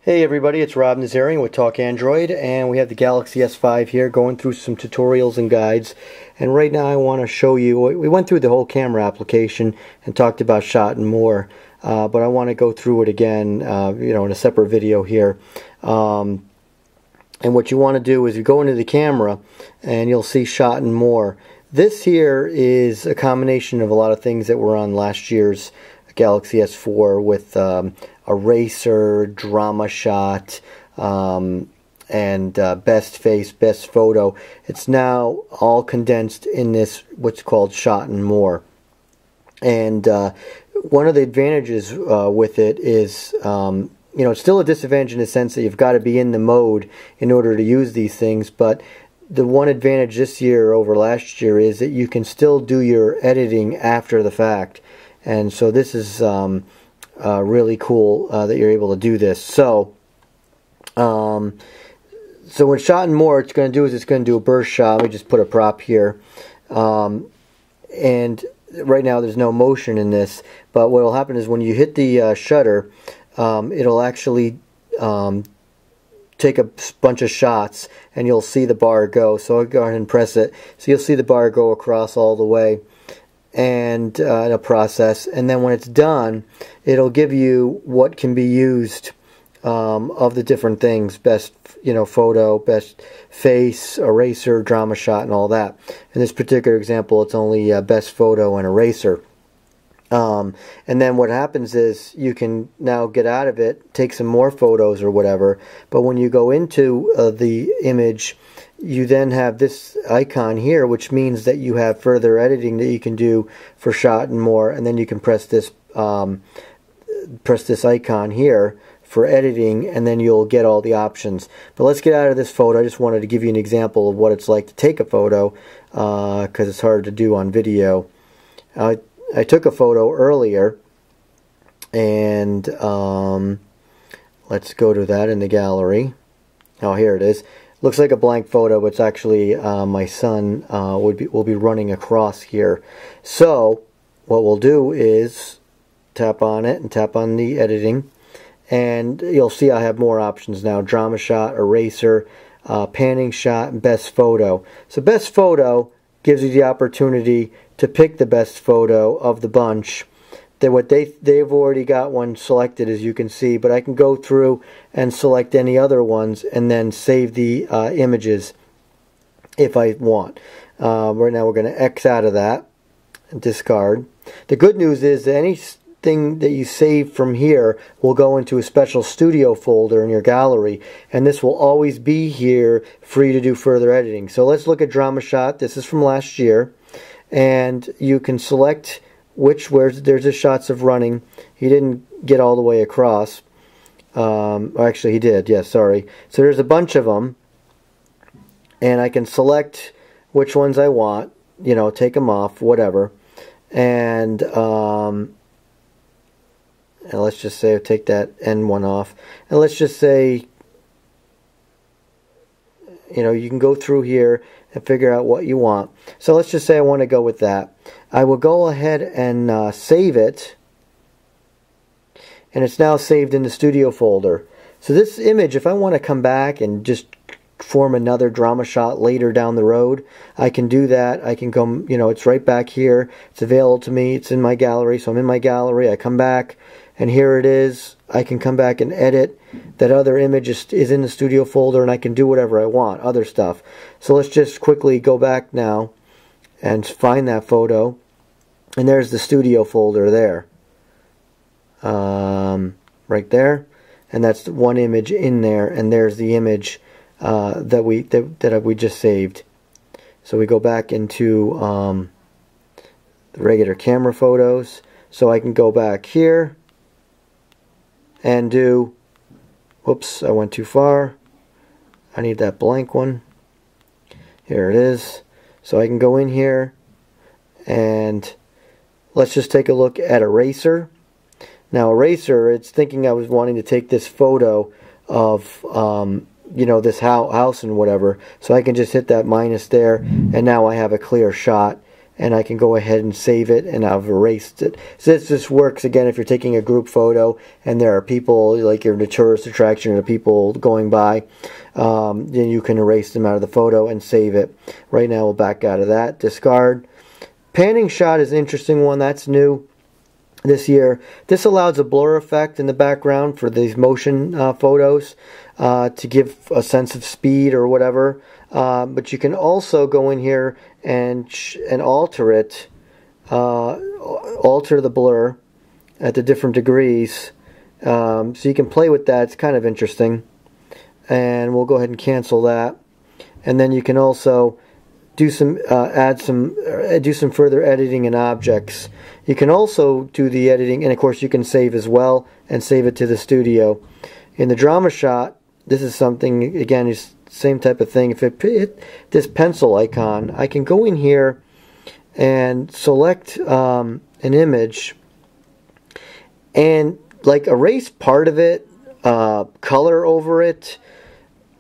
Hey everybody, it's Rob Nazarian with Talk Android, and we have the Galaxy S5 here going through some tutorials and guides. And right now I want to show you, we went through the whole camera application and talked about shot and more, but I want to go through it again, in a separate video here. And what you want to do is you go into the camera and you'll see shot and more. This here is a combination of a lot of things that were on last year's Galaxy S4 with eraser, drama shot, and best face, best photo. It's now all condensed in this what's called shot and more. And one of the advantages with it is, it's still a disadvantage in the sense that you've got to be in the mode in order to use these things, but the one advantage this year over last year is that you can still do your editing after the fact. And so this is really cool that you're able to do this. So with shot and more, it's going to do is it's going to do a burst shot. Let me just put a prop here. And right now there's no motion in this, but what will happen is when you hit the shutter, it'll actually take a bunch of shots and you'll see the bar go. So I'll go ahead and press it. So you'll see the bar go across all the way and it'll process, and then when it's done it'll give you what can be used of the different things: best photo, best face, eraser, drama shot, and all that. In this particular example it's only best photo and eraser. And then what happens is you can now get out of it, take some more photos or whatever, but when you go into the image, you then have this icon here, which means that you have further editing that you can do for shot and more, and then you can press this icon here for editing, and then you'll get all the options. But let's get out of this photo. I just wanted to give you an example of what it's like to take a photo, because it's hard to do on video. I took a photo earlier, and let's go to that in the gallery. Oh, here it is. Looks like a blank photo, but it's actually my son will be running across here. So what we'll do is tap on it and tap on the editing, and you'll see I have more options now: drama shot, eraser, panning shot, and best photo. So best photo gives you the opportunity to pick the best photo of the bunch. They've already got one selected, as you can see, but I can go through and select any other ones and then save the images if I want. Right now we're going to X out of that and discard. The good news is that anything that you save from here will go into a special studio folder in your gallery, and this will always be here for you to do further editing. So let's look at drama shot. This is from last year, and you can select where there's the shots of running. He didn't get all the way across. Actually he did, yes, sorry. So there's a bunch of them, and I can select which ones I want, take them off, whatever. And let's just say I'll take that end one off, and let's just say you can go through here and figure out what you want. So let's just say I want to go with that. I will go ahead and save it, and it's now saved in the studio folder. So this image, if I want to come back and just form another drama shot later down the road, I can do that. I can come, it's right back here. It's available to me. It's in my gallery. So I'm in my gallery. I come back, and here it is. I can come back and edit. That other image is in the studio folder, and I can do whatever I want, other stuff. So let's just quickly go back now and find that photo, and there's the studio folder there, right there, and that's one image in there, and there's the image that we just saved. So we go back into the regular camera photos, so I can go back here and do, whoops, I went too far. I need that blank one. Here it is. So I can go in here, and let's just take a look at eraser. Now eraser, it's thinking I was wanting to take this photo of this house and whatever, so I can just hit that minus there, and now I have a clear shot, and I can go ahead and save it, and I've erased it. So this works again if you're taking a group photo and there are people, like you're in a tourist attraction or people going by, then you can erase them out of the photo and save it. Right now we'll back out of that, discard. Panning shot is an interesting one, that's new this year. This allows a blur effect in the background for these motion photos to give a sense of speed or whatever. But you can also go in here and alter it, alter the blur at the different degrees. So you can play with that. It's kind of interesting. And we'll go ahead and cancel that. And then you can also do some do some further editing in objects. You can also do the editing, and of course you can save as well and save it to the studio. In the drama shot, this is something, again, it's the same type of thing. If it hit this pencil icon, I can go in here and select an image and like erase part of it, color over it.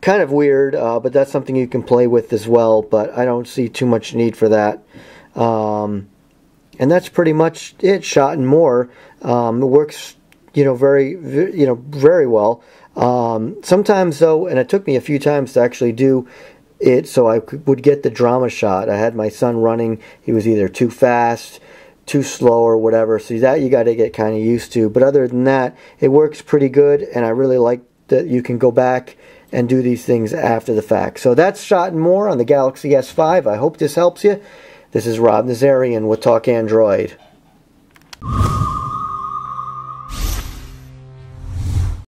Kind of weird, but that's something you can play with as well, but I don't see too much need for that. And that's pretty much it. Shot and more. It works, very well. Sometimes though, and it took me a few times to actually do it, so I would get the drama shot. I had my son running. He was either too fast, too slow, or whatever. So that you got to get kind of used to. But other than that, it works pretty good, and I really like that you can go back and do these things after the fact. So that's Shot and More on the Galaxy S5. I hope this helps you. This is Rob Nazarian with Talk Android.